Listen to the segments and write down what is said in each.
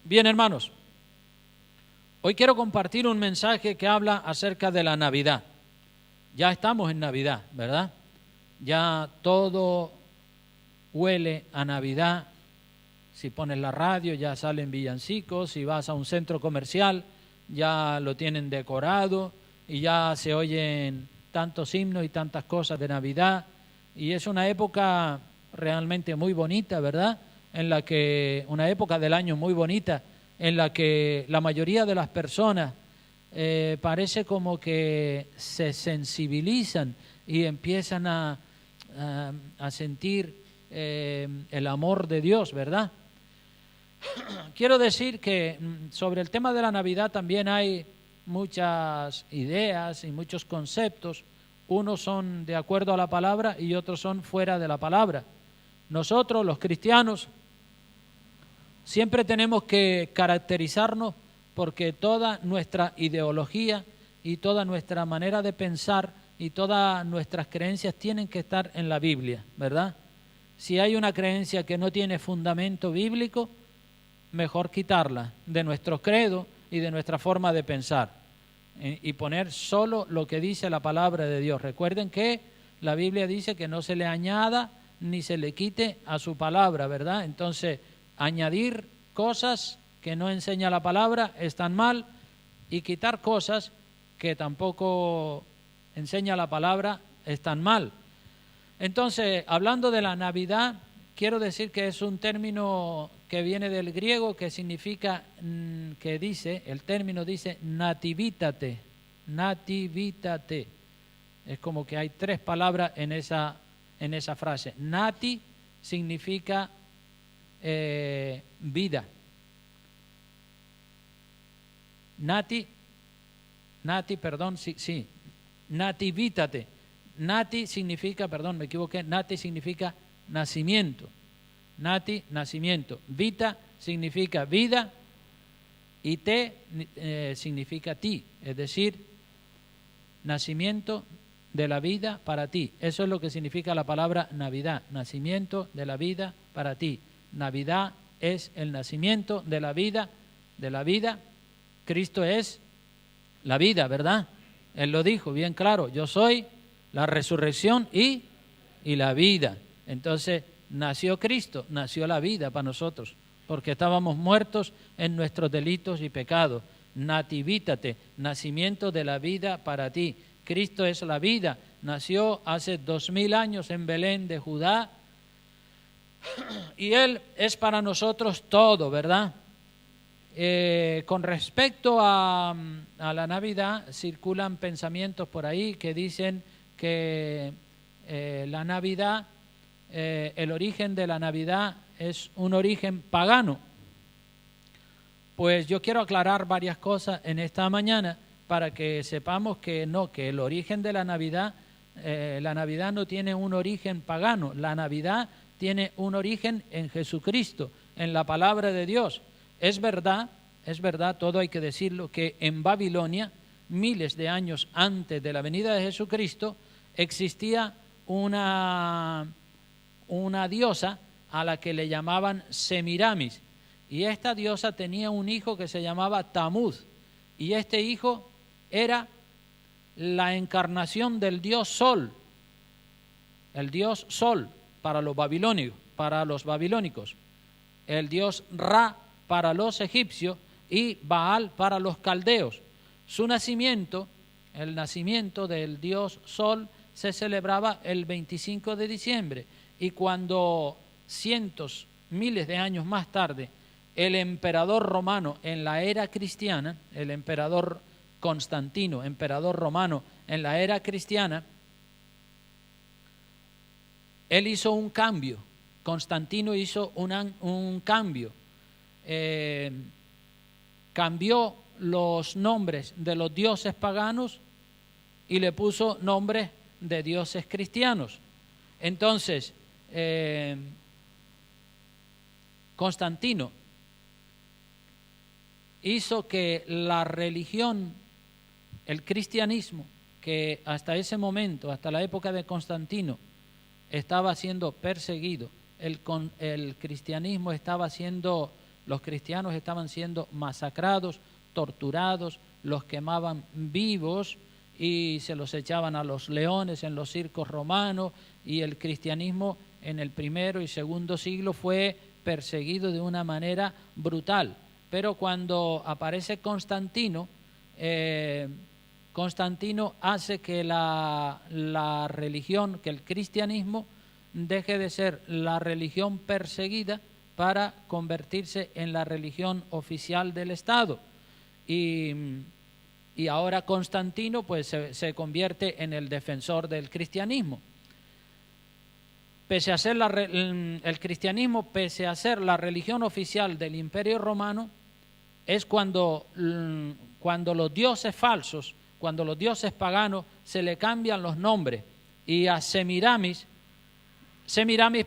Bien, hermanos, hoy quiero compartir un mensaje que habla acerca de la Navidad. Ya estamos en Navidad, ¿verdad? Ya todo huele a Navidad. Si pones la radio ya salen villancicos, si vas a un centro comercial ya lo tienen decorado y ya se oyen tantos himnos y tantas cosas de Navidad. Y es una época realmente muy bonita, ¿verdad? Una época del año muy bonita, en la que la mayoría de las personas parece como que se sensibilizan y empiezan a sentir el amor de Dios, ¿verdad? Quiero decir que sobre el tema de la Navidad también hay muchas ideas y muchos conceptos. Unos son de acuerdo a la palabra y otros son fuera de la palabra. Nosotros, los cristianos, siempre tenemos que caracterizarnos porque toda nuestra ideología y toda nuestra manera de pensar y todas nuestras creencias tienen que estar en la Biblia, ¿verdad? Si hay una creencia que no tiene fundamento bíblico, mejor quitarla de nuestro credo y de nuestra forma de pensar y poner solo lo que dice la palabra de Dios. Recuerden que la Biblia dice que no se le añada ni se le quite a su palabra, ¿verdad? Entonces, añadir cosas que no enseña la palabra están mal y quitar cosas que tampoco enseña la palabra están mal. Entonces, hablando de la Navidad, quiero decir que es un término que viene del griego que significa, el término dice nativítate, nativítate. Es como que hay tres palabras en esa frase. Nati significa vida. Nativítate. Nati significa, perdón, me equivoqué, nati significa nacimiento. Nati, nacimiento. Vita significa vida y te significa ti, es decir, nacimiento de la vida para ti. Eso es lo que significa la palabra Navidad, nacimiento de la vida para ti. Navidad es el nacimiento de la vida, Cristo es la vida, ¿verdad? Él lo dijo bien claro, yo soy la resurrección y la vida. Entonces, nació Cristo, nació la vida para nosotros, porque estábamos muertos en nuestros delitos y pecados. Nativítate, nacimiento de la vida para ti. Cristo es la vida, nació hace 2000 años en Belén de Judá y Él es para nosotros todo, ¿verdad? Con respecto a la Navidad, circulan pensamientos por ahí que dicen que la Navidad, el origen de la Navidad es un origen pagano. Pues yo quiero aclarar varias cosas en esta mañana para que sepamos que no, que el origen de la Navidad no tiene un origen pagano. La Navidad tiene un origen en Jesucristo, en la palabra de Dios. Es verdad, todo hay que decirlo, que en Babilonia, miles de años antes de la venida de Jesucristo, existía una diosa a la que le llamaban Semiramis. Y esta diosa tenía un hijo que se llamaba Tamuz. Y este hijo era la encarnación del dios Sol. El dios Sol para los babilónicos. El dios Ra para los egipcios y Baal para los caldeos. Su nacimiento, el nacimiento del dios Sol, se celebraba el 25 de diciembre y cuando miles de años más tarde, el emperador romano en la era cristiana, el emperador Constantino, emperador romano en la era cristiana, él hizo un cambio. Constantino hizo un cambio. Cambió los nombres de los dioses paganos y le puso nombres de dioses cristianos. Entonces, Constantino hizo que la religión, el cristianismo, que hasta ese momento, hasta la época de Constantino, estaba siendo perseguido, el cristianismo estaba siendo Los cristianos estaban siendo masacrados, torturados, los quemaban vivos y se los echaban a los leones en los circos romanos, y el cristianismo en el primero y segundo siglo fue perseguido de una manera brutal. Pero cuando aparece Constantino, Constantino hace que la religión, que el cristianismo deje de ser la religión perseguida para convertirse en la religión oficial del Estado. Y ahora Constantino pues se convierte en el defensor del cristianismo. Pese a ser el cristianismo, pese a ser la religión oficial del Imperio Romano, es cuando los dioses falsos, cuando los dioses paganos se le cambian los nombres, y a Semiramis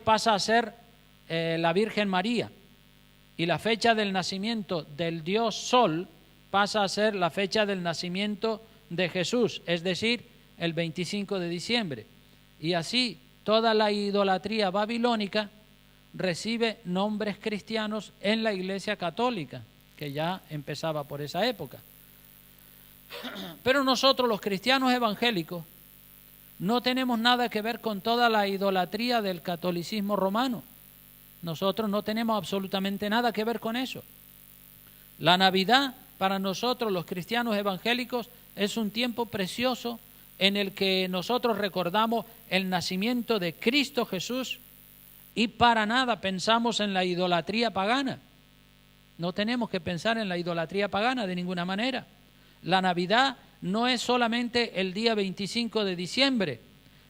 pasa a ser la Virgen María, y la fecha del nacimiento del dios Sol pasa a ser la fecha del nacimiento de Jesús, es decir, el 25 de diciembre. Y así toda la idolatría babilónica recibe nombres cristianos en la Iglesia Católica, que ya empezaba por esa época. Pero nosotros, los cristianos evangélicos, no tenemos nada que ver con toda la idolatría del catolicismo romano. Nosotros no tenemos absolutamente nada que ver con eso. La Navidad, para nosotros, los cristianos evangélicos, es un tiempo precioso en el que nosotros recordamos el nacimiento de Cristo Jesús, y para nada pensamos en la idolatría pagana. No tenemos que pensar en la idolatría pagana de ninguna manera. La Navidad no es solamente el día 25 de diciembre.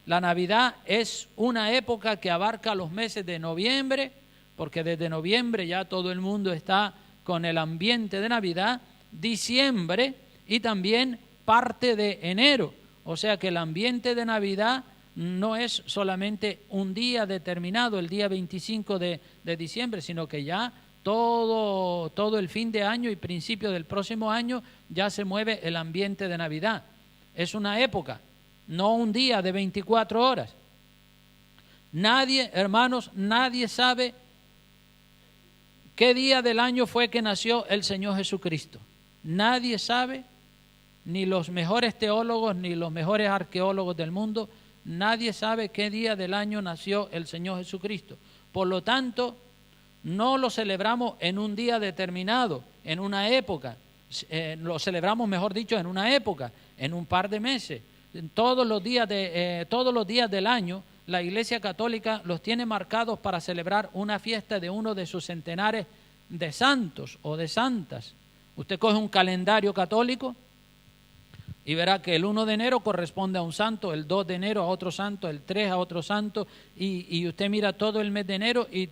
La Navidad es una época que abarca los meses de noviembre, porque desde noviembre ya todo el mundo está con el ambiente de Navidad, diciembre y también parte de enero. O sea que el ambiente de Navidad no es solamente un día determinado, el día 25 de diciembre, sino que ya todo el fin de año y principio del próximo año ya se mueve el ambiente de Navidad. Es una época, no un día de 24 horas. Nadie, hermanos, nadie sabe qué día del año fue que nació el Señor Jesucristo. Nadie sabe, ni los mejores teólogos, ni los mejores arqueólogos del mundo, nadie sabe qué día del año nació el Señor Jesucristo. Por lo tanto, no lo celebramos en un día determinado, en una época. Lo celebramos, mejor dicho, en una época, en un par de meses. Todos los días del año, la Iglesia Católica los tiene marcados para celebrar una fiesta de uno de sus centenares de santos o de santas. Usted coge un calendario católico y verá que el 1 de enero corresponde a un santo, el 2 de enero a otro santo, el 3 a otro santo, y usted mira todo el mes de enero y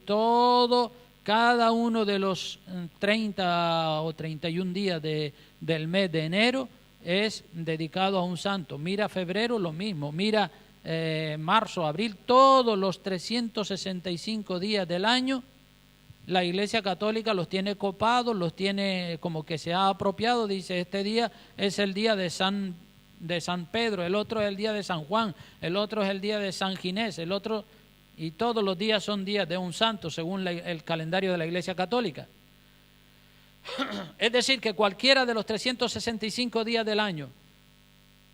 cada uno de los 30 o 31 días del mes de enero es dedicado a un santo. Mira febrero, lo mismo. Mira marzo, abril, todos los 365 días del año, la Iglesia Católica los tiene copados, los tiene como que se ha apropiado. Dice, este día es el día de San Pedro, el otro es el día de San Juan, el otro es el día de San Ginés, el otro, y todos los días son días de un santo según el calendario de la Iglesia Católica. Es decir, que cualquiera de los 365 días del año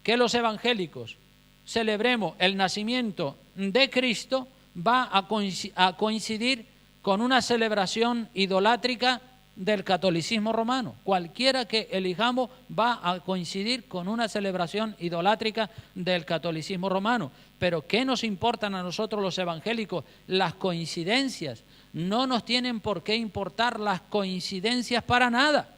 que los evangélicos celebremos el nacimiento de Cristo va a coincidir con una celebración idolátrica del catolicismo romano. Cualquiera que elijamos va a coincidir con una celebración idolátrica del catolicismo romano. Pero ¿qué nos importan a nosotros los evangélicos las coincidencias? No nos tienen por qué importar las coincidencias para nada.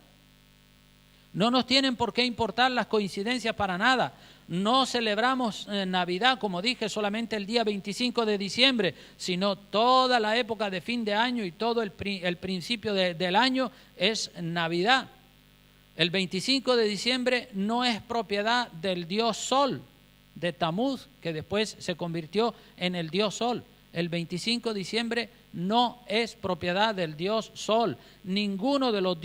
No nos tienen por qué importar las coincidencias para nada. No celebramos Navidad, como dije, solamente el día 25 de diciembre, sino toda la época de fin de año y todo el principio del año es Navidad. El 25 de diciembre no es propiedad del dios Sol, de Tamuz, que después se convirtió en el dios Sol. El 25 de diciembre no es propiedad del dios Sol. Ninguno de los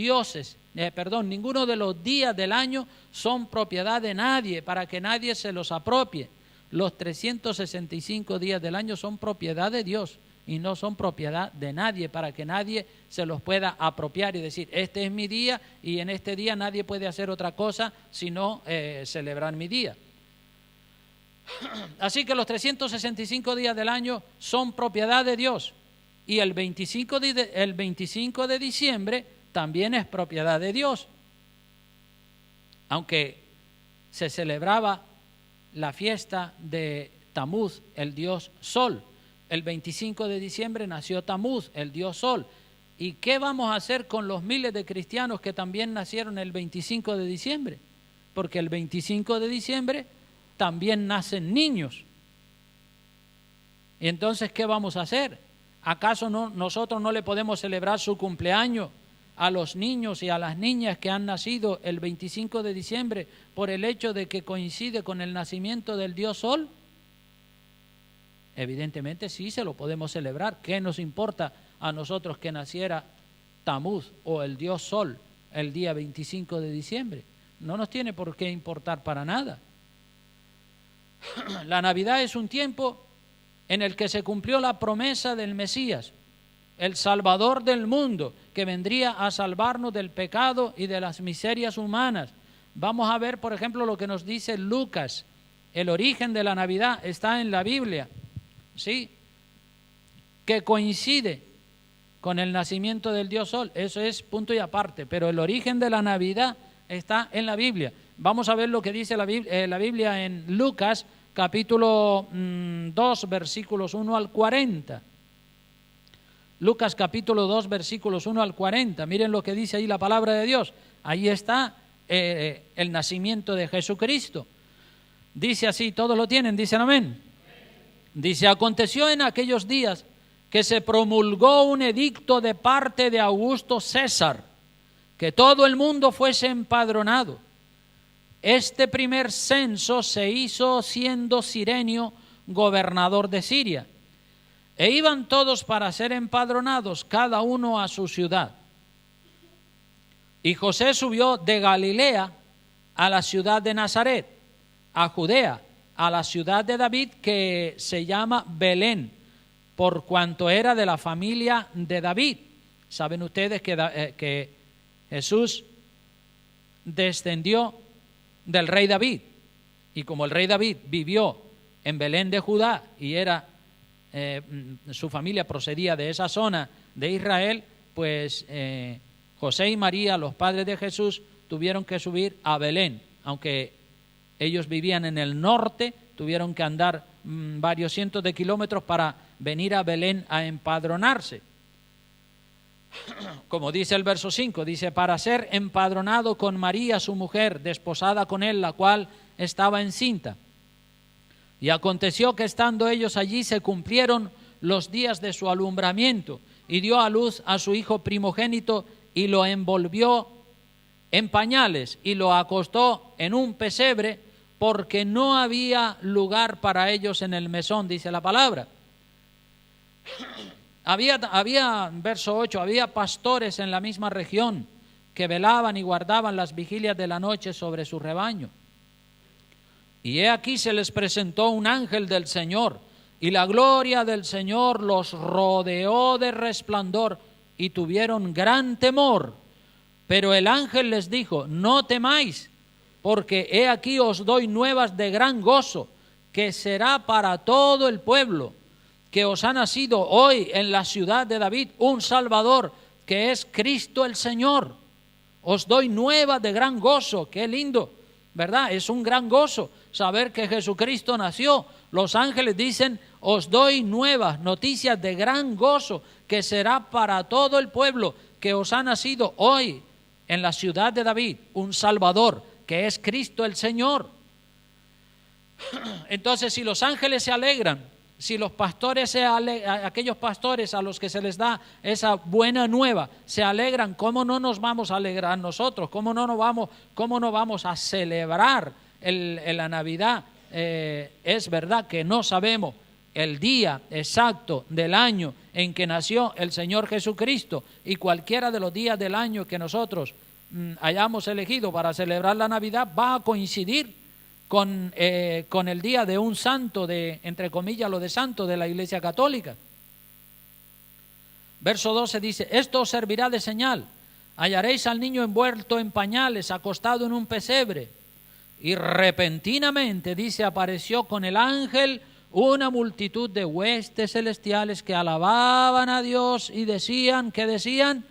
días del año son propiedad de nadie, para que nadie se los apropie. Los 365 días del año son propiedad de Dios. y no son propiedad de nadie, para que nadie se los pueda apropiar y decir, este es mi día y en este día nadie puede hacer otra cosa sino celebrar mi día. Así que los 365 días del año son propiedad de Dios, y el 25 de diciembre también es propiedad de Dios. Aunque se celebraba la fiesta de Tamuz, el dios Sol, el 25 de diciembre nació Tamuz, el dios Sol. ¿Y qué vamos a hacer con los miles de cristianos que también nacieron el 25 de diciembre? Porque el 25 de diciembre también nacen niños. Y entonces, ¿qué vamos a hacer? ¿Acaso nosotros no le podemos celebrar su cumpleaños a los niños y a las niñas que han nacido el 25 de diciembre por el hecho de que coincide con el nacimiento del dios Sol? Evidentemente sí, se lo podemos celebrar. ¿Qué nos importa a nosotros que naciera Tamuz o el dios Sol el día 25 de diciembre? No nos tiene por qué importar para nada. La Navidad es un tiempo en el que se cumplió la promesa del Mesías, el Salvador del mundo, que vendría a salvarnos del pecado y de las miserias humanas. Vamos a ver, por ejemplo, lo que nos dice Lucas. El origen de la Navidad está en la Biblia, ¿sí? Que coincide con el nacimiento del dios Sol. Eso es punto y aparte, pero el origen de la Navidad está en la Biblia. Vamos a ver lo que dice la Biblia en Lucas, capítulo 2, versículos 1 al 40. Lucas capítulo 2, versículos 1 al 40. Miren lo que dice ahí la palabra de Dios. Ahí está el nacimiento de Jesucristo. Dice así, todos lo tienen, dicen amén. Dice, aconteció en aquellos días que se promulgó un edicto de parte de Augusto César, que todo el mundo fuese empadronado. Este primer censo se hizo siendo Cirenio gobernador de Siria. E iban todos para ser empadronados, cada uno a su ciudad. Y José subió de Galilea a la ciudad de Nazaret, a Judea, a la ciudad de David, que se llama Belén, por cuanto era de la familia de David. Saben ustedes que Jesús descendió del rey David, y como el rey David vivió en Belén de Judá y era su familia procedía de esa zona de Israel, pues José y María, los padres de Jesús, tuvieron que subir a Belén. Aunque ellos vivían en el norte, tuvieron que andar varios cientos de kilómetros para venir a Belén a empadronarse. Como dice el verso 5, dice, para ser empadronado con María, su mujer, desposada con él, la cual estaba encinta. Y aconteció que estando ellos allí se cumplieron los días de su alumbramiento, y dio a luz a su hijo primogénito, y lo envolvió en pañales, y lo acostó en un pesebre, porque no había lugar para ellos en el mesón, dice la palabra. Había, verso 8, había pastores en la misma región que velaban y guardaban las vigilias de la noche sobre su rebaño. Y he aquí se les presentó un ángel del Señor, y la gloria del Señor los rodeó de resplandor, y tuvieron gran temor. Pero el ángel les dijo, no temáis, porque he aquí os doy nuevas de gran gozo, que será para todo el pueblo, que os ha nacido hoy en la ciudad de David un Salvador, que es Cristo el Señor. Os doy nuevas de gran gozo. Qué lindo, ¿verdad? Es un gran gozo saber que Jesucristo nació. Los ángeles dicen, os doy nuevas, noticias de gran gozo, que será para todo el pueblo, que os ha nacido hoy en la ciudad de David un Salvador, que es Cristo el Señor. Entonces, si los ángeles se alegran, si los pastores aquellos pastores a los que se les da esa buena nueva se alegran, ¿cómo no nos vamos a alegrar nosotros? ¿Cómo no vamos a celebrar la Navidad? Es verdad que no sabemos el día exacto del año en que nació el Señor Jesucristo, y cualquiera de los días del año que nosotros hayamos elegido para celebrar la Navidad va a coincidir con el día de un santo, entre comillas lo de santo de la Iglesia Católica. Verso 12 dice, esto os servirá de señal. Hallaréis al niño envuelto en pañales, acostado en un pesebre. Y repentinamente, dice, apareció con el ángel una multitud de huestes celestiales que alababan a Dios y decían, ¿qué decían?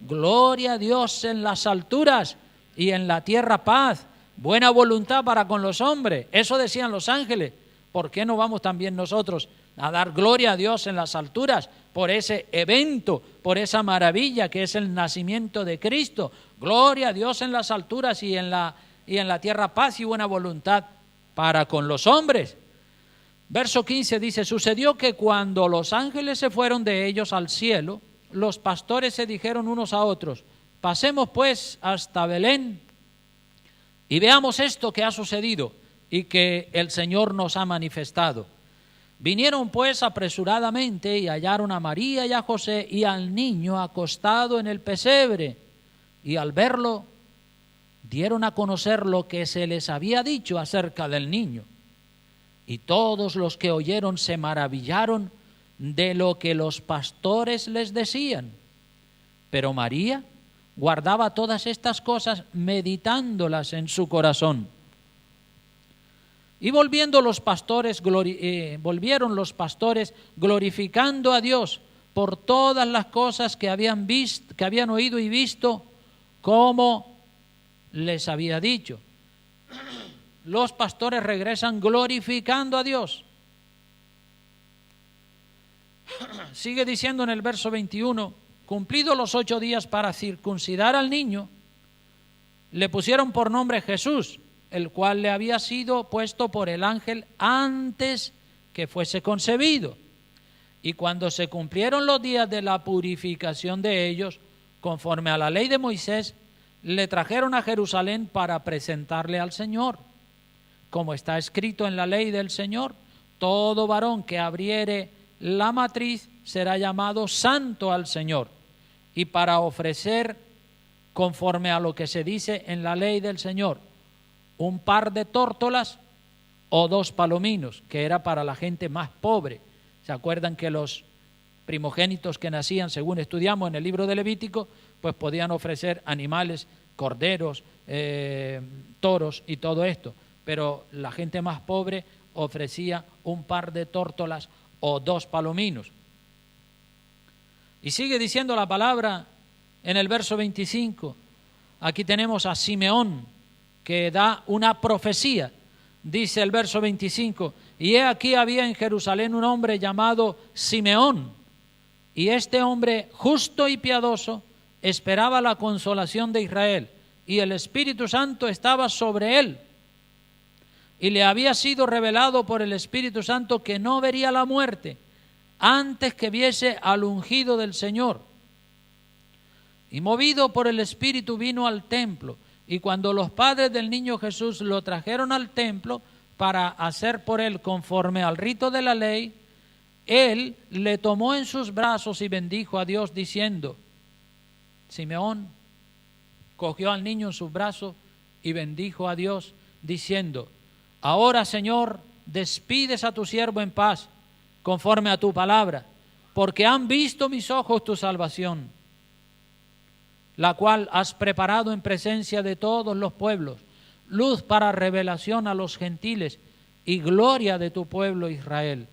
Gloria a Dios en las alturas y en la tierra paz, buena voluntad para con los hombres. Eso decían los ángeles. ¿Por qué no vamos también nosotros a dar gloria a Dios en las alturas por ese evento, por esa maravilla que es el nacimiento de Cristo? Gloria a Dios en las alturas y en la tierra paz y buena voluntad para con los hombres. Verso 15 dice, sucedió que cuando los ángeles se fueron de ellos al cielo, los pastores se dijeron unos a otros, pasemos pues hasta Belén y veamos esto que ha sucedido y que el Señor nos ha manifestado. Vinieron pues apresuradamente y hallaron a María y a José y al niño acostado en el pesebre, y al verlo dieron a conocer lo que se les había dicho acerca del niño. Y todos los que oyeron se maravillaron de lo que los pastores les decían. Pero María guardaba todas estas cosas, meditándolas en su corazón. Y volvieron los pastores glorificando a Dios por todas las cosas que habían oído y visto, como les había dicho. Los pastores regresan glorificando a Dios. Sigue diciendo en el verso 21, cumplidos los 8 días para circuncidar al niño, le pusieron por nombre Jesús, el cual le había sido puesto por el ángel antes que fuese concebido. Y cuando se cumplieron los días de la purificación de ellos, conforme a la ley de Moisés, le trajeron a Jerusalén para presentarle al Señor. Como está escrito en la ley del Señor, todo varón que abriere la matriz será llamado santo al Señor. Y para ofrecer, conforme a lo que se dice en la ley del Señor, un par de tórtolas o 2 palominos, que era para la gente más pobre. ¿Se acuerdan que los primogénitos que nacían, según estudiamos en el libro de Levítico, pues podían ofrecer animales, corderos, toros y todo esto? Pero la gente más pobre ofrecía un par de tórtolas o 2 palominos. Y sigue diciendo la palabra en el verso 25. Aquí tenemos a Simeón, que da una profecía. Dice el verso 25, y he aquí había en Jerusalén un hombre llamado Simeón, y este hombre justo y piadoso esperaba la consolación de Israel, y el Espíritu Santo estaba sobre él. Y le había sido revelado por el Espíritu Santo que no vería la muerte antes que viese al ungido del Señor. Y movido por el Espíritu vino al templo. Y cuando los padres del niño Jesús lo trajeron al templo para hacer por él conforme al rito de la ley, él le tomó en sus brazos y bendijo a Dios diciendo, Simeón cogió al niño en sus brazos y bendijo a Dios diciendo, ahora, Señor, despides a tu siervo en paz, conforme a tu palabra, porque han visto mis ojos tu salvación, la cual has preparado en presencia de todos los pueblos, luz para revelación a los gentiles y gloria de tu pueblo Israel.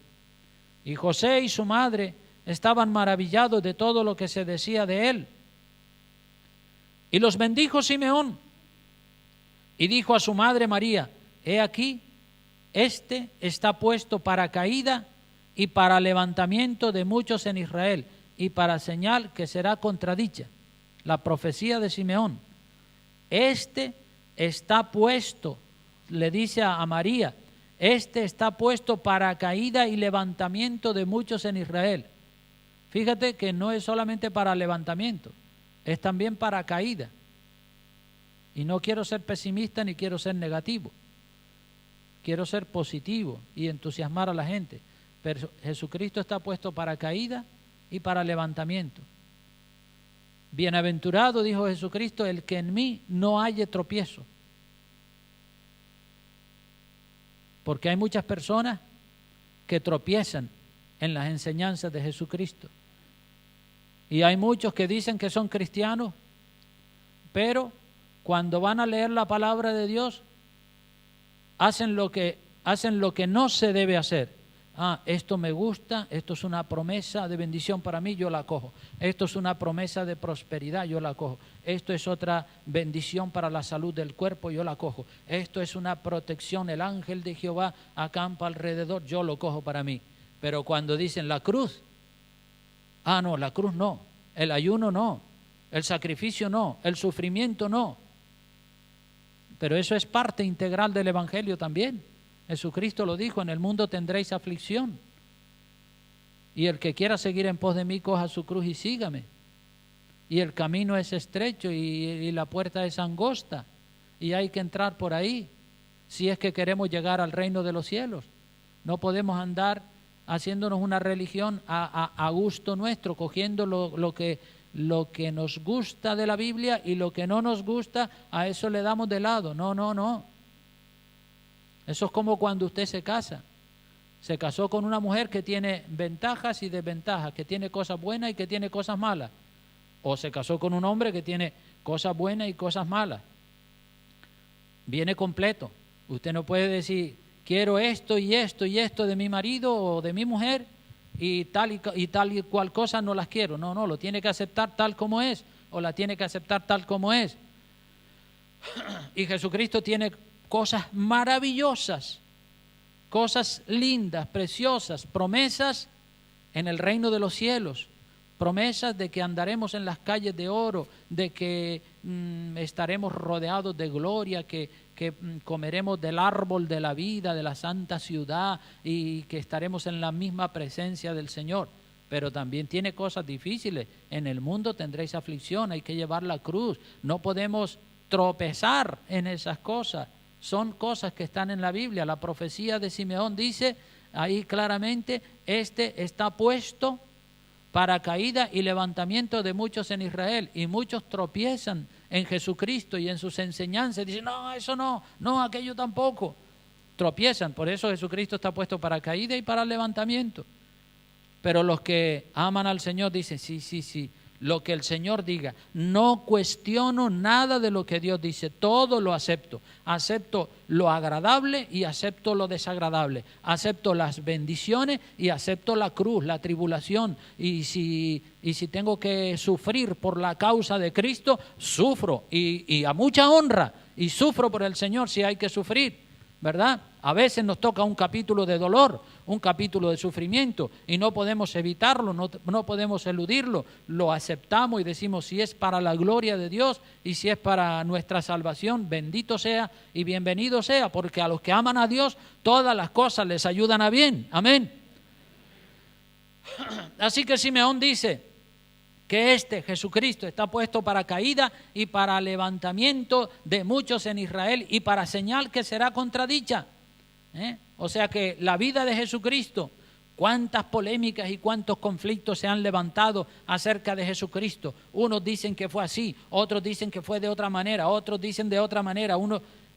Y José y su madre estaban maravillados de todo lo que se decía de él. Y los bendijo Simeón y dijo a su madre María, he aquí, este está puesto para caída y para levantamiento de muchos en Israel y para señal que será contradicha. La profecía de Simeón. Este está puesto, le dice a María, este está puesto para caída y levantamiento de muchos en Israel. Fíjate que no es solamente para levantamiento, es también para caída. Y no quiero ser pesimista ni quiero ser negativo. Quiero ser positivo y entusiasmar a la gente. Pero Jesucristo está puesto para caída y para levantamiento. Bienaventurado, dijo Jesucristo, el que en mí no halle tropiezo. Porque hay muchas personas que tropiezan en las enseñanzas de Jesucristo. Y hay muchos que dicen que son cristianos, pero cuando van a leer la palabra de Dios, hacen lo que no se debe hacer. Esto me gusta, esto es una promesa de bendición para mí, yo la cojo. Esto es una promesa de prosperidad, yo la cojo. Esto es otra bendición para la salud del cuerpo, yo la cojo. Esto es una protección, el ángel de Jehová acampa alrededor, yo lo cojo para mí. Pero cuando dicen la cruz, no, la cruz no, el ayuno no, el sacrificio no, el sufrimiento no. Pero eso es parte integral del Evangelio también. Jesucristo lo dijo, en el mundo tendréis aflicción. Y el que quiera seguir en pos de mí, coja su cruz y sígame. Y el camino es estrecho y la puerta es angosta. Y hay que entrar por ahí, si es que queremos llegar al reino de los cielos. No podemos andar haciéndonos una religión a gusto nuestro, cogiendo lo que nos gusta de la Biblia y lo que no nos gusta, a eso le damos de lado. No. Eso es como cuando usted se casa. Se casó con una mujer que tiene ventajas y desventajas, que tiene cosas buenas y que tiene cosas malas. O se casó con un hombre que tiene cosas buenas y cosas malas. Viene completo. Usted no puede decir, quiero esto y esto y esto de mi marido o de mi mujer y tal y cual cosa no las quiero. No, lo tiene que aceptar tal como es o la tiene que aceptar tal como es. Y Jesucristo tiene cosas maravillosas, cosas lindas, preciosas, promesas en el reino de los cielos, promesas de que andaremos en las calles de oro, de que estaremos rodeados de gloria, que comeremos del árbol de la vida, de la santa ciudad y que estaremos en la misma presencia del Señor. Pero también tiene cosas difíciles. En el mundo tendréis aflicción, hay que llevar la cruz. No podemos tropezar en esas cosas. Son cosas que están en la Biblia. La profecía de Simeón dice ahí claramente, está puesto para caída y levantamiento de muchos en Israel, y muchos tropiezan en Jesucristo y en sus enseñanzas, dicen, no, eso no, aquello tampoco. Tropiezan, por eso Jesucristo está puesto para caída y para levantamiento. Pero los que aman al Señor dicen, sí, lo que el Señor diga, no cuestiono nada de lo que Dios dice, todo lo acepto. Acepto lo agradable y acepto lo desagradable. Acepto las bendiciones y acepto la cruz, la tribulación. Y si tengo que sufrir por la causa de Cristo, sufro y a mucha honra. Y sufro por el Señor si hay que sufrir, ¿verdad? A veces nos toca un capítulo de dolor, un capítulo de sufrimiento y no podemos evitarlo, no podemos eludirlo, lo aceptamos y decimos si es para la gloria de Dios y si es para nuestra salvación, bendito sea y bienvenido sea, porque a los que aman a Dios todas las cosas les ayudan a bien, amén. Así que Simeón dice que Jesucristo está puesto para caída y para levantamiento de muchos en Israel y para señal que será contradicha. O sea que la vida de Jesucristo, cuántas polémicas y cuántos conflictos se han levantado acerca de Jesucristo. Unos dicen que fue así, otros dicen que fue de otra manera, otros dicen de otra manera,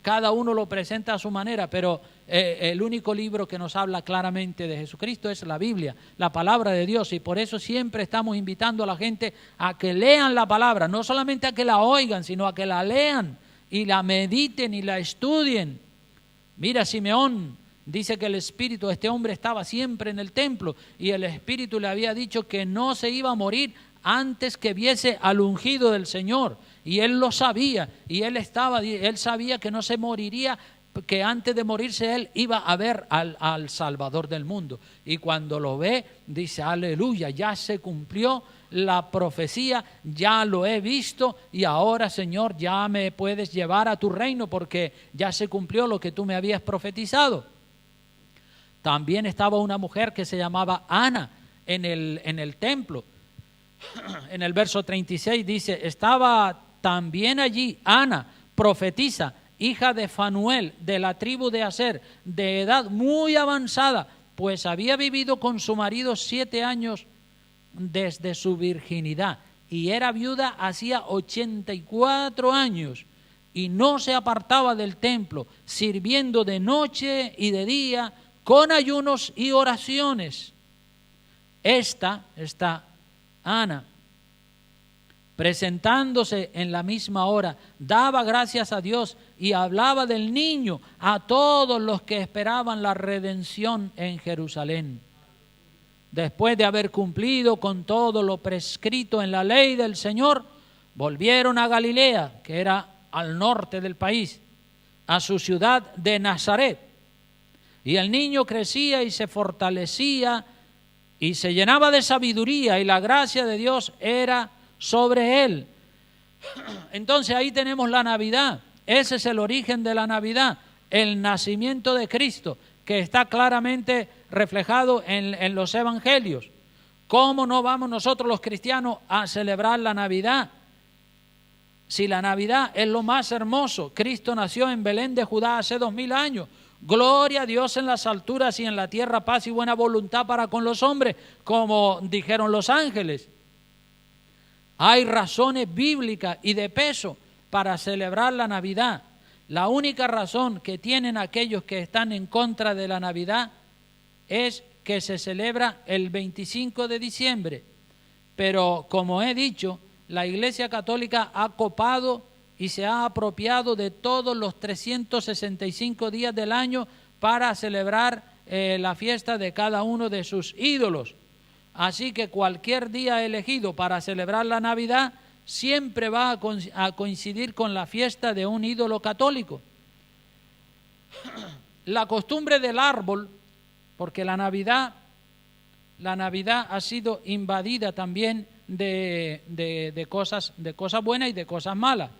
cada uno lo presenta a su manera, pero el único libro que nos habla claramente de Jesucristo es la Biblia, la palabra de Dios, y por eso siempre estamos invitando a la gente a que lean la palabra, no solamente a que la oigan, sino a que la lean y la mediten y la estudien. Mira, Simeón dice que el espíritu de este hombre estaba siempre en el templo y el espíritu le había dicho que no se iba a morir antes que viese al ungido del Señor. Y él lo sabía y él sabía que no se moriría, que antes de morirse él iba a ver al Salvador del mundo. Y cuando lo ve, dice, aleluya, ya se cumplió la profecía, ya lo he visto y ahora, Señor, ya me puedes llevar a tu reino porque ya se cumplió lo que tú me habías profetizado. También estaba una mujer que se llamaba Ana en el templo. En el verso 36 dice, estaba también allí Ana, profetisa, hija de Fanuel, de la tribu de Aser, de edad muy avanzada, pues había vivido con su marido 7 años desde su virginidad y era viuda hacía 84 años y no se apartaba del templo, sirviendo de noche y de día con ayunos y oraciones. Esta Ana presentándose en la misma hora, daba gracias a Dios y hablaba del niño a todos los que esperaban la redención en Jerusalén. Después de haber cumplido con todo lo prescrito en la ley del Señor, volvieron a Galilea, que era al norte del país, a su ciudad de Nazaret. Y el niño crecía y se fortalecía y se llenaba de sabiduría, y la gracia de Dios era sobre él. Entonces ahí tenemos la Navidad. Ese es el origen de la Navidad, el nacimiento de Cristo, que está claramente reflejado en los evangelios. ¿Cómo no vamos nosotros los cristianos a celebrar la Navidad? Si la Navidad es lo más hermoso. Cristo nació en Belén de Judá hace 2000 años. Gloria a Dios en las alturas y en la tierra paz y buena voluntad para con los hombres, como dijeron los ángeles. Hay razones bíblicas y de peso para celebrar la Navidad. La única razón que tienen aquellos que están en contra de la Navidad es que se celebra el 25 de diciembre. Pero como he dicho, la Iglesia Católica ha copado y se ha apropiado de todos los 365 días del año para celebrar la fiesta de cada uno de sus ídolos. Así que cualquier día elegido para celebrar la Navidad siempre va a coincidir con la fiesta de un ídolo católico. La costumbre del árbol, porque la Navidad ha sido invadida también de cosas buenas y de cosas malas.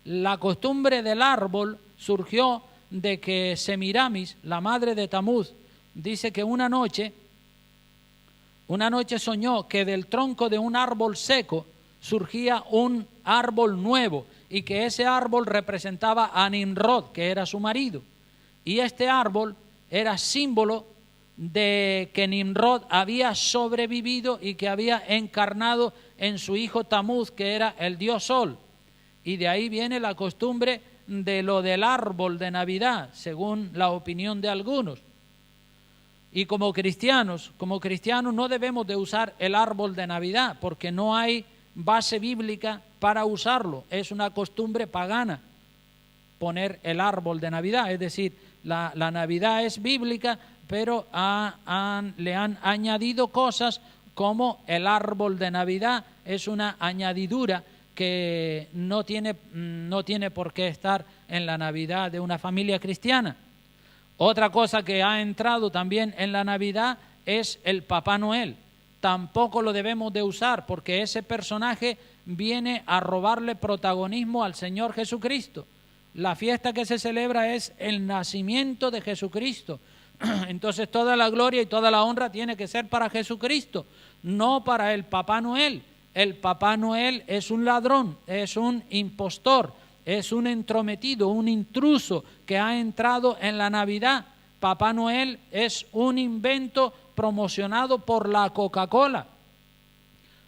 La costumbre del árbol surgió de que Semiramis, la madre de Tamuz, dice que una noche soñó que del tronco de un árbol seco surgía un árbol nuevo y que ese árbol representaba a Nimrod, que era su marido. Y este árbol era símbolo de que Nimrod había sobrevivido y que había encarnado en su hijo Tamuz, que era el dios Sol. Y de ahí viene la costumbre de lo del árbol de Navidad, según la opinión de algunos. Y como cristianos no debemos de usar el árbol de Navidad, porque no hay base bíblica para usarlo. Es una costumbre pagana poner el árbol de Navidad. Es decir, la Navidad es bíblica, pero le han añadido cosas como el árbol de Navidad. Es una añadidura que no tiene por qué estar en la Navidad de una familia cristiana. Otra cosa que ha entrado también en la Navidad es el Papá Noel. Tampoco lo debemos de usar porque ese personaje viene a robarle protagonismo al Señor Jesucristo. La fiesta que se celebra es el nacimiento de Jesucristo. Entonces toda la gloria y toda la honra tiene que ser para Jesucristo, no para el Papá Noel. El Papá Noel es un ladrón, es un impostor, es un entrometido, un intruso que ha entrado en la Navidad. Papá Noel es un invento promocionado por la Coca-Cola.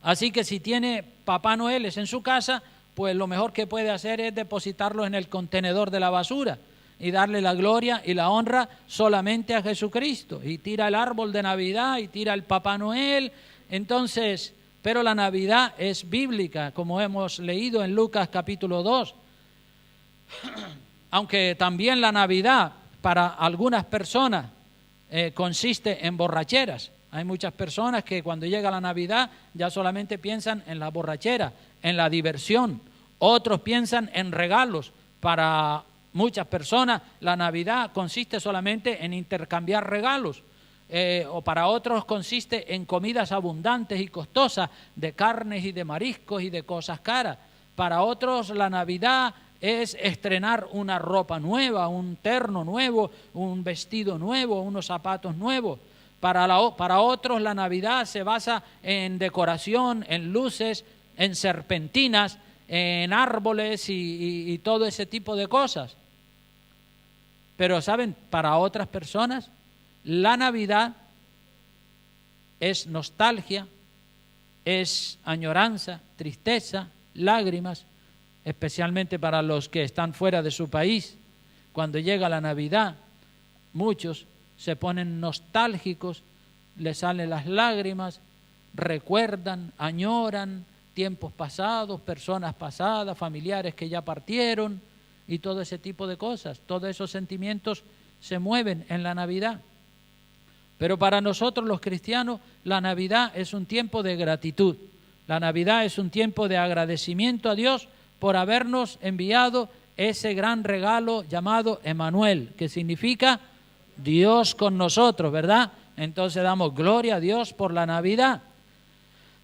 Así que si tiene Papá Noeles en su casa, pues lo mejor que puede hacer es depositarlos en el contenedor de la basura y darle la gloria y la honra solamente a Jesucristo. Y tira el árbol de Navidad y tira el Papá Noel. Entonces, pero la Navidad es bíblica, como hemos leído en Lucas capítulo 2. Aunque también la Navidad para algunas personas consiste en borracheras. Hay muchas personas que cuando llega la Navidad ya solamente piensan en la borrachera, en la diversión. Otros piensan en regalos. Para muchas personas la Navidad consiste solamente en intercambiar regalos. O para otros consiste en comidas abundantes y costosas, de carnes y de mariscos y de cosas caras. Para otros la Navidad es estrenar una ropa nueva, un terno nuevo, un vestido nuevo, unos zapatos nuevos. Para otros la Navidad se basa en decoración, en luces, en serpentinas, en árboles y todo ese tipo de cosas. Pero ¿saben? Para otras personas la Navidad es nostalgia, es añoranza, tristeza, lágrimas, especialmente para los que están fuera de su país. Cuando llega la Navidad, muchos se ponen nostálgicos, les salen las lágrimas, recuerdan, añoran tiempos pasados, personas pasadas, familiares que ya partieron y todo ese tipo de cosas. Todos esos sentimientos se mueven en la Navidad. Pero para nosotros los cristianos, la Navidad es un tiempo de gratitud. La Navidad es un tiempo de agradecimiento a Dios por habernos enviado ese gran regalo llamado Emmanuel, que significa Dios con nosotros, ¿verdad? Entonces damos gloria a Dios por la Navidad.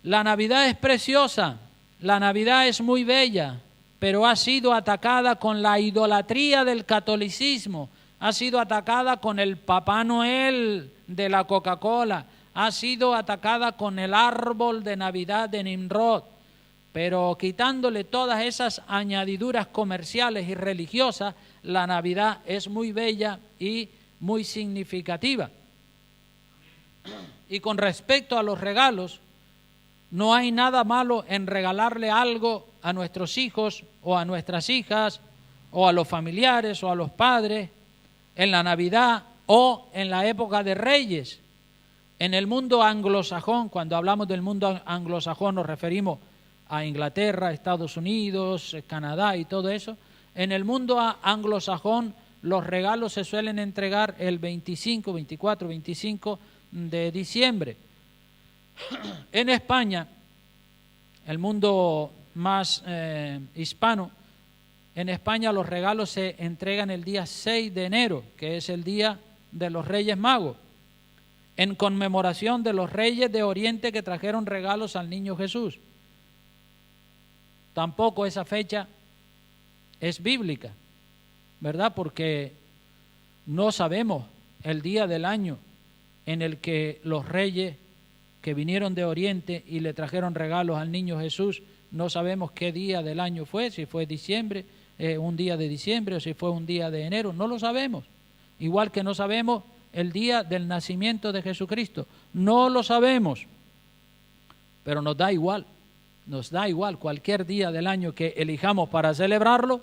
La Navidad es preciosa, la Navidad es muy bella, pero ha sido atacada con la idolatría del catolicismo, ha sido atacada con el Papá Noel de la Coca-Cola, ha sido atacada con el árbol de Navidad de Nimrod, pero quitándole todas esas añadiduras comerciales y religiosas, la Navidad es muy bella y muy significativa. Y con respecto a los regalos, no hay nada malo en regalarle algo a nuestros hijos o a nuestras hijas o a los familiares o a los padres en la Navidad o en la época de Reyes. En el mundo anglosajón, cuando hablamos del mundo anglosajón nos referimos a Inglaterra, Estados Unidos, Canadá y todo eso. En el mundo anglosajón los regalos se suelen entregar el 25, 24, 25 de diciembre. En España, el mundo más hispano, en España los regalos se entregan el día 6 de enero, que es el día de los Reyes Magos, en conmemoración de los reyes de Oriente que trajeron regalos al niño Jesús. Tampoco esa fecha es bíblica, ¿verdad? Porque no sabemos el día del año en el que los reyes que vinieron de Oriente y le trajeron regalos al niño Jesús, no sabemos qué día del año fue, si fue diciembre, un día de diciembre o si fue un día de enero, no lo sabemos. Igual que no sabemos el día del nacimiento de Jesucristo, no lo sabemos, pero nos da igual cualquier día del año que elijamos para celebrarlo.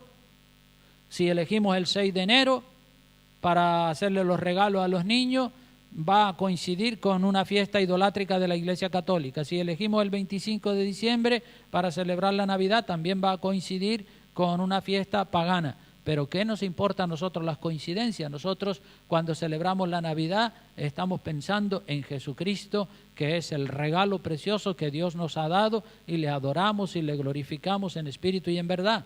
Si elegimos el 6 de enero para hacerle los regalos a los niños, va a coincidir con una fiesta idolátrica de la Iglesia Católica. Si elegimos el 25 de diciembre para celebrar la Navidad, también va a coincidir con una fiesta pagana. Pero ¿qué nos importa a nosotros las coincidencias? Nosotros cuando celebramos la Navidad estamos pensando en Jesucristo, que es el regalo precioso que Dios nos ha dado, y le adoramos y le glorificamos en espíritu y en verdad.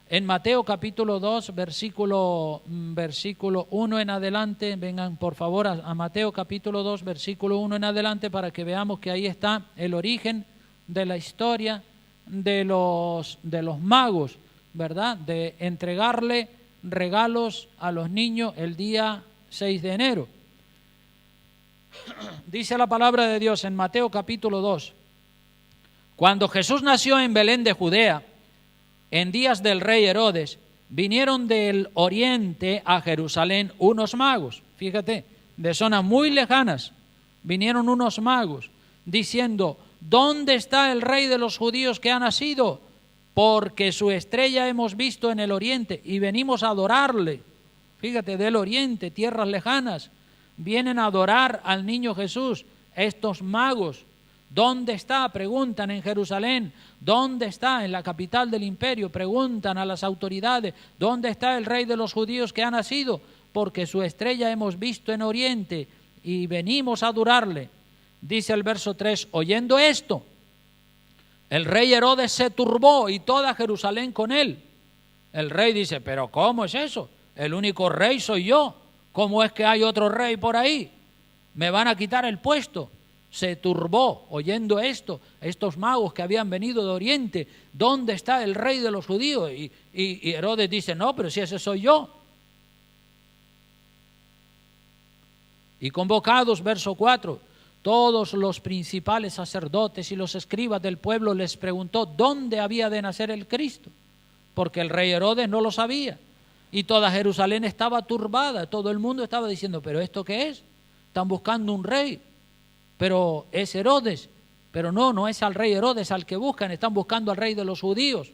En Mateo capítulo 2, versículo 1 en adelante, vengan por favor a Mateo capítulo 2, versículo 1 en adelante, para que veamos que ahí está el origen de la historia de los magos, ¿verdad? De entregarle regalos a los niños el día 6 de enero. Dice la palabra de Dios en Mateo capítulo 2: cuando Jesús nació en Belén de Judea, en días del rey Herodes, vinieron del oriente a Jerusalén unos magos, fíjate, de zonas muy lejanas, vinieron unos magos, diciendo: ¿dónde está el rey de los judíos que ha nacido? Porque su estrella hemos visto en el oriente y venimos a adorarle. Fíjate, del oriente, tierras lejanas, vienen a adorar al niño Jesús. Estos magos, ¿dónde está? Preguntan en Jerusalén. ¿Dónde está? En la capital del imperio. Preguntan a las autoridades: ¿dónde está el rey de los judíos que ha nacido? Porque su estrella hemos visto en oriente y venimos a adorarle. Dice el verso 3, oyendo esto, el rey Herodes se turbó y toda Jerusalén con él. El rey dice: ¿pero cómo es eso? El único rey soy yo. ¿Cómo es que hay otro rey por ahí? ¿Me van a quitar el puesto? Se turbó oyendo esto, estos magos que habían venido de Oriente. ¿Dónde está el rey de los judíos? Y Herodes dice: no, pero si ese soy yo. Y convocados, verso 4, todos los principales sacerdotes y los escribas del pueblo les preguntó dónde había de nacer el Cristo, porque el rey Herodes no lo sabía. Y toda Jerusalén estaba turbada, todo el mundo estaba diciendo: ¿pero esto qué es? Están buscando un rey, pero es Herodes. Pero no es al rey Herodes al que buscan, están buscando al rey de los judíos.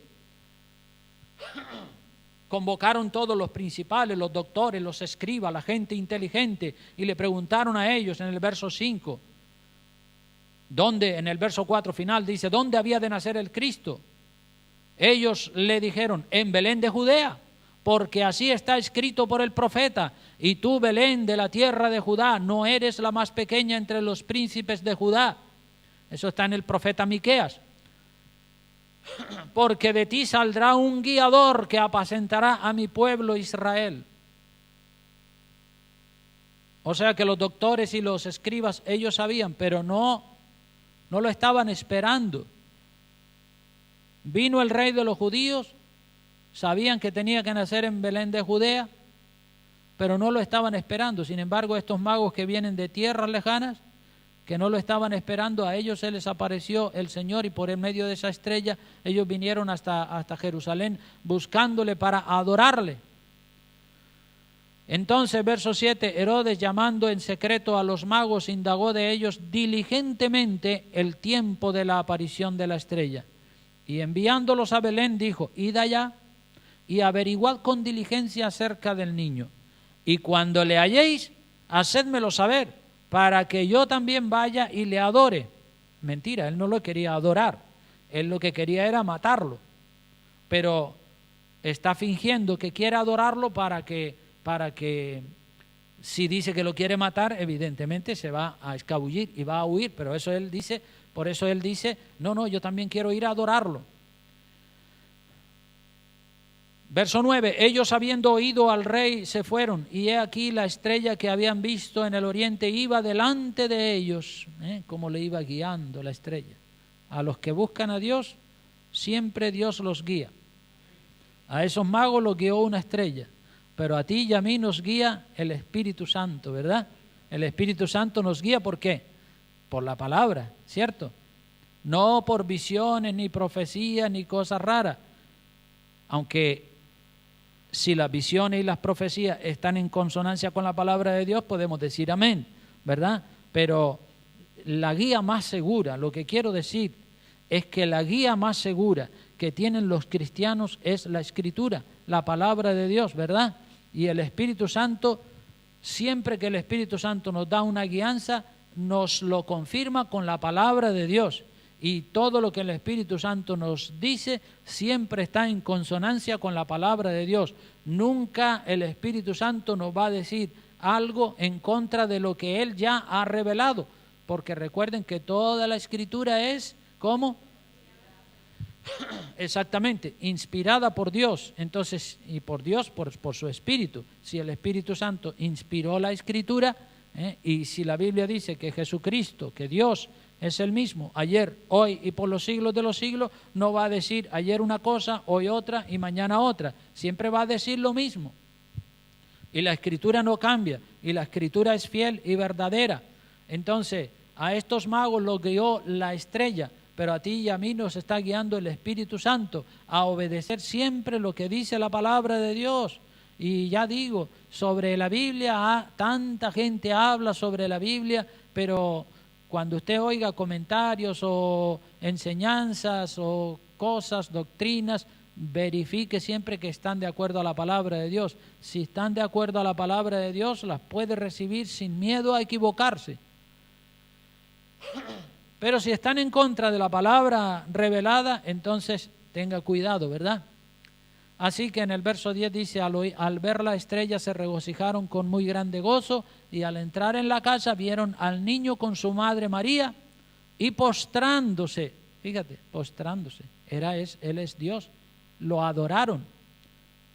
Convocaron todos los principales, los doctores, los escribas, la gente inteligente, y le preguntaron a ellos en el verso 5: ¿Dónde? En el verso 4 final dice, ¿dónde había de nacer el Cristo? Ellos le dijeron, en Belén de Judea, porque así está escrito por el profeta, y tú, Belén, de la tierra de Judá, no eres la más pequeña entre los príncipes de Judá. Eso está en el profeta Miqueas. Porque de ti saldrá un guiador que apacentará a mi pueblo Israel. O sea que los doctores y los escribas, ellos sabían, pero no lo estaban esperando. Vino el rey de los judíos, sabían que tenía que nacer en Belén de Judea, pero no lo estaban esperando. Sin embargo, estos magos que vienen de tierras lejanas, que no lo estaban esperando, a ellos se les apareció el Señor y por el medio de esa estrella ellos vinieron hasta Jerusalén buscándole para adorarle. Entonces, verso 7, Herodes, llamando en secreto a los magos, indagó de ellos diligentemente el tiempo de la aparición de la estrella. Y enviándolos a Belén dijo, id allá y averiguad con diligencia acerca del niño. Y cuando le halléis, hacédmelo saber, para que yo también vaya y le adore. Mentira, él no lo quería adorar, él lo que quería era matarlo. Pero está fingiendo que quiere adorarlo para que si dice que lo quiere matar, evidentemente se va a escabullir y va a huir, pero eso él dice, por eso él dice, no, yo también quiero ir a adorarlo. Verso 9, ellos habiendo oído al rey se fueron, y he aquí la estrella que habían visto en el oriente iba delante de ellos, como le iba guiando la estrella. A los que buscan a Dios, siempre Dios los guía. A esos magos los guió una estrella, pero a ti y a mí nos guía el Espíritu Santo, ¿verdad? El Espíritu Santo nos guía, ¿por qué? Por la palabra, ¿cierto? No por visiones, ni profecías, ni cosas raras. Aunque si las visiones y las profecías están en consonancia con la palabra de Dios, podemos decir amén, ¿verdad? Pero la guía más segura, lo que quiero decir es que la guía más segura que tienen los cristianos es la Escritura, la palabra de Dios, ¿verdad? Y el Espíritu Santo, siempre que el Espíritu Santo nos da una guianza, nos lo confirma con la palabra de Dios. Y todo lo que el Espíritu Santo nos dice siempre está en consonancia con la palabra de Dios. Nunca el Espíritu Santo nos va a decir algo en contra de lo que Él ya ha revelado. Porque recuerden que toda la Escritura es, ¿cómo? Exactamente, inspirada por Dios. Entonces, y por Dios, por su Espíritu. Si el Espíritu Santo inspiró la Escritura, y si la Biblia dice que Jesucristo, que Dios es el mismo, ayer, hoy y por los siglos de los siglos, no va a decir ayer una cosa, hoy otra y mañana otra. Siempre va a decir lo mismo. Y la Escritura no cambia, y la Escritura es fiel y verdadera. Entonces, a estos magos los guió la estrella, pero a ti y a mí nos está guiando el Espíritu Santo a obedecer siempre lo que dice la palabra de Dios. Y ya digo, sobre la Biblia, tanta gente habla sobre la Biblia, pero cuando usted oiga comentarios o enseñanzas o cosas, doctrinas, verifique siempre que están de acuerdo a la palabra de Dios. Si están de acuerdo a la palabra de Dios, las puede recibir sin miedo a equivocarse. Pero si están en contra de la palabra revelada, entonces tenga cuidado, ¿verdad? Así que en el verso 10 dice, al ver la estrella se regocijaron con muy grande gozo, y al entrar en la casa vieron al niño con su madre María, y postrándose, fíjate, postrándose, Él es Dios, lo adoraron,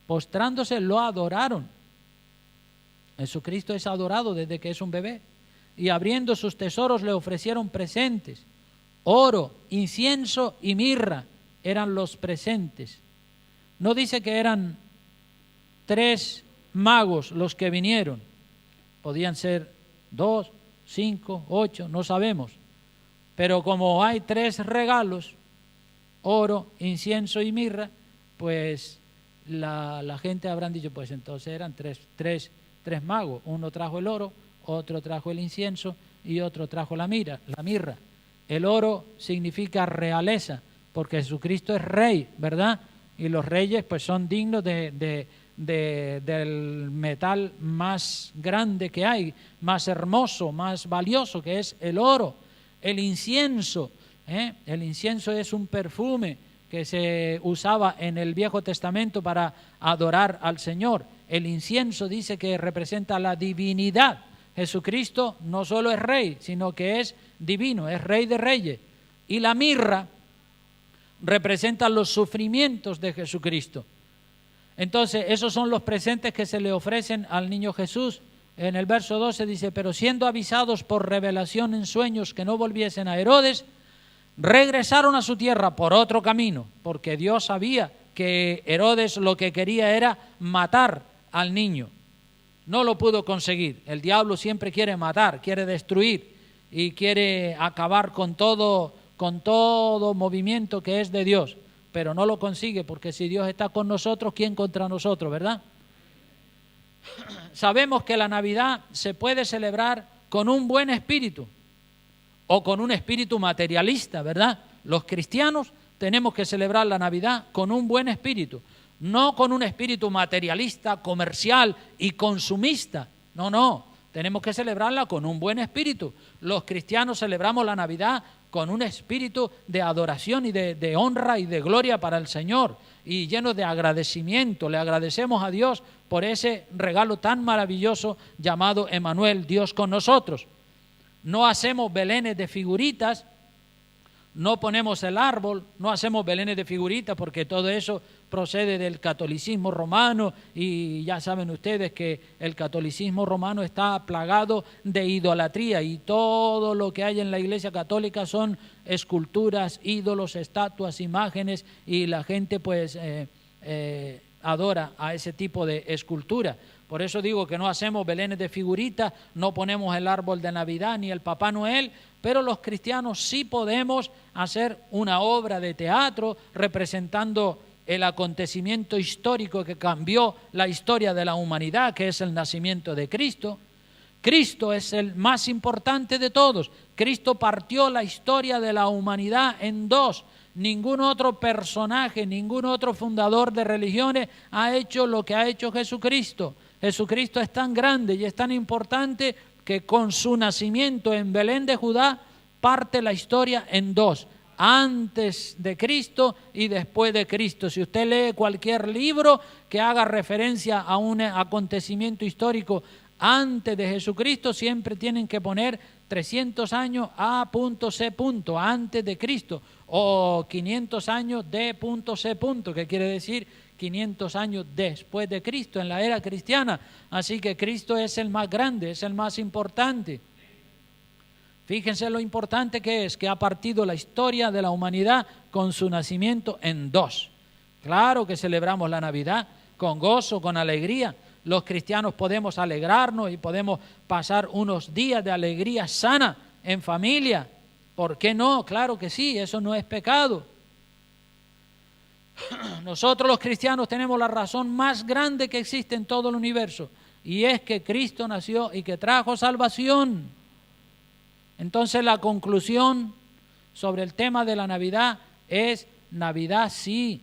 postrándose lo adoraron. Jesucristo es adorado desde que es un bebé. Y abriendo sus tesoros le ofrecieron presentes, oro, incienso y mirra eran los presentes. No dice que eran 3 magos los que vinieron, podían ser 2, 5, 8, no sabemos. Pero como hay 3 regalos, oro, incienso y mirra, pues la gente habrán dicho, pues entonces eran tres magos. Uno trajo el oro, otro trajo el incienso y otro trajo la mirra. El oro significa realeza, porque Jesucristo es rey, ¿verdad? Y los reyes pues son dignos del metal más grande que hay, más hermoso, más valioso, que es el oro. el incienso. El incienso es un perfume que se usaba en el Viejo Testamento para adorar al Señor. El incienso dice que representa la divinidad. Jesucristo no solo es rey, sino que es divino, es rey de reyes. Y la mirra representa los sufrimientos de Jesucristo. Entonces, esos son los presentes que se le ofrecen al niño Jesús. En el verso 12 dice, pero siendo avisados por revelación en sueños que no volviesen a Herodes, regresaron a su tierra por otro camino, porque Dios sabía que Herodes lo que quería era matar al niño. No lo pudo conseguir. El diablo siempre quiere matar, quiere destruir y quiere acabar con todo movimiento que es de Dios, pero no lo consigue, porque si Dios está con nosotros, ¿quién contra nosotros, verdad? Sabemos que la Navidad se puede celebrar con un buen espíritu o con un espíritu materialista, ¿verdad? Los cristianos tenemos que celebrar la Navidad con un buen espíritu, no con un espíritu materialista, comercial y consumista. No, tenemos que celebrarla con un buen espíritu. Los cristianos celebramos la Navidad con un espíritu de adoración y de honra y de gloria para el Señor, y lleno de agradecimiento. Le agradecemos a Dios por ese regalo tan maravilloso llamado Emmanuel, Dios con nosotros. No hacemos belenes de figuritas, no ponemos el árbol, no hacemos belenes de figuritas, porque todo eso procede del catolicismo romano, y ya saben ustedes que el catolicismo romano está plagado de idolatría, y todo lo que hay en la Iglesia Católica son esculturas, ídolos, estatuas, imágenes, y la gente pues adora a ese tipo de escultura. Por eso digo que no hacemos belenes de figuritas, no ponemos el árbol de Navidad ni el Papá Noel, pero los cristianos sí podemos hacer una obra de teatro representando el acontecimiento histórico que cambió la historia de la humanidad, que es el nacimiento de Cristo. Cristo es el más importante de todos. Cristo partió la historia de la humanidad en dos. Ningún otro personaje, ningún otro fundador de religiones ha hecho lo que ha hecho Jesucristo. Jesucristo es tan grande y es tan importante que con su nacimiento en Belén de Judá parte la historia en dos: antes de Cristo y después de Cristo. Si usted lee cualquier libro que haga referencia a un acontecimiento histórico antes de Jesucristo, siempre tienen que poner 300 años A.C. antes de Cristo, o 500 años D.C., que quiere decir 500 años después de Cristo, en la era cristiana. Así que Cristo es el más grande, es el más importante. Fíjense lo importante que es, que ha partido la historia de la humanidad con su nacimiento en dos. Claro que celebramos la Navidad con gozo, con alegría. Los cristianos podemos alegrarnos y podemos pasar unos días de alegría sana en familia. ¿Por qué no? Claro que sí, eso no es pecado. Nosotros los cristianos tenemos la razón más grande que existe en todo el universo, y es que Cristo nació y que trajo salvación. Entonces la conclusión sobre el tema de la Navidad es: Navidad sí,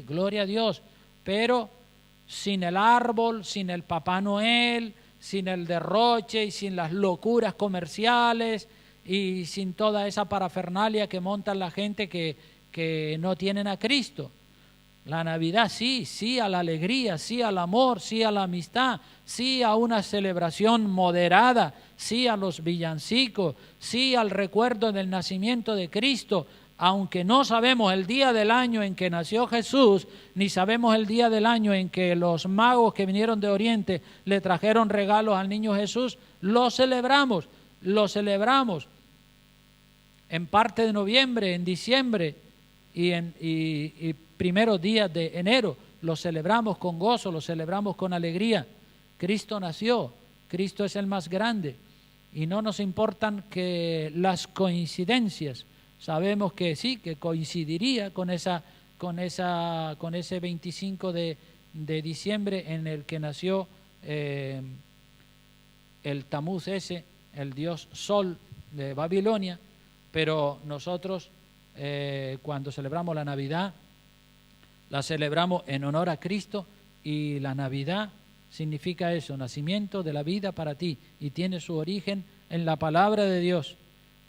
gloria a Dios, pero sin el árbol, sin el Papá Noel, sin el derroche y sin las locuras comerciales y sin toda esa parafernalia que monta la gente que no tienen a Cristo. La Navidad sí a la alegría, sí al amor, sí a la amistad, sí a una celebración moderada, sí a los villancicos, sí al recuerdo del nacimiento de Cristo, aunque no sabemos el día del año en que nació Jesús, ni sabemos el día del año en que los magos que vinieron de Oriente le trajeron regalos al niño Jesús. Lo celebramos en parte de noviembre, en diciembre y primeros días de enero. Lo celebramos con gozo, lo celebramos con alegría. Cristo nació, Cristo es el más grande, y no nos importan que las coincidencias. Sabemos que sí, que coincidiría con ese 25 de diciembre en el que nació el Tamuz ese, el dios Sol de Babilonia, pero nosotros cuando celebramos la Navidad, la celebramos en honor a Cristo, y la Navidad significa eso: nacimiento de la vida para ti, y tiene su origen en la palabra de Dios.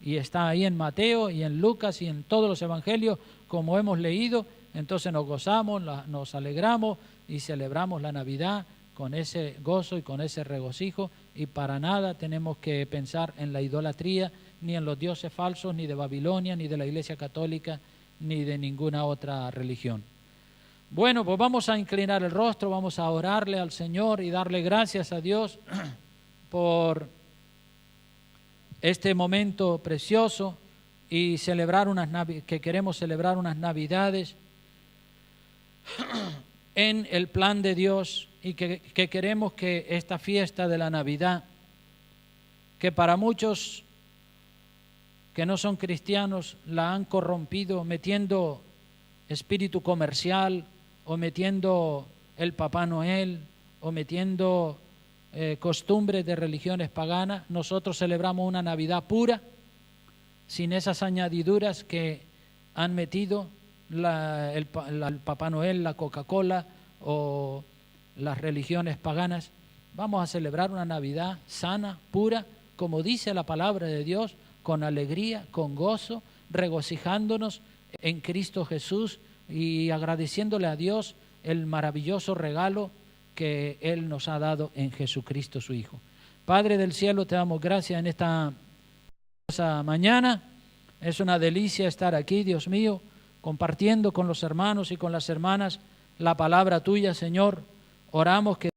y está ahí en Mateo y en Lucas y en todos los evangelios, como hemos leído. Entonces nos gozamos, nos alegramos y celebramos la Navidad con ese gozo y con ese regocijo, y para nada tenemos que pensar en la idolatría, ni en los dioses falsos, ni de Babilonia, ni de la Iglesia Católica, ni de ninguna otra religión. Bueno, pues vamos a inclinar el rostro, vamos a orarle al Señor y darle gracias a Dios por este momento precioso y celebrar que queremos celebrar unas Navidades en el plan de Dios, y que queremos que esta fiesta de la Navidad, que para muchos que no son cristianos la han corrompido metiendo espíritu comercial, o metiendo el Papá Noel, o metiendo costumbres de religiones paganas, nosotros celebramos una Navidad pura, sin esas añadiduras que han metido el Papá Noel, la Coca-Cola o las religiones paganas. Vamos a celebrar una Navidad sana, pura, como dice la palabra de Dios, con alegría, con gozo, regocijándonos en Cristo Jesús y agradeciéndole a Dios el maravilloso regalo que Él nos ha dado en Jesucristo su Hijo. Padre del cielo, te damos gracias en esta mañana. Es una delicia estar aquí, Dios mío, compartiendo con los hermanos y con las hermanas la palabra tuya, Señor. Oramos que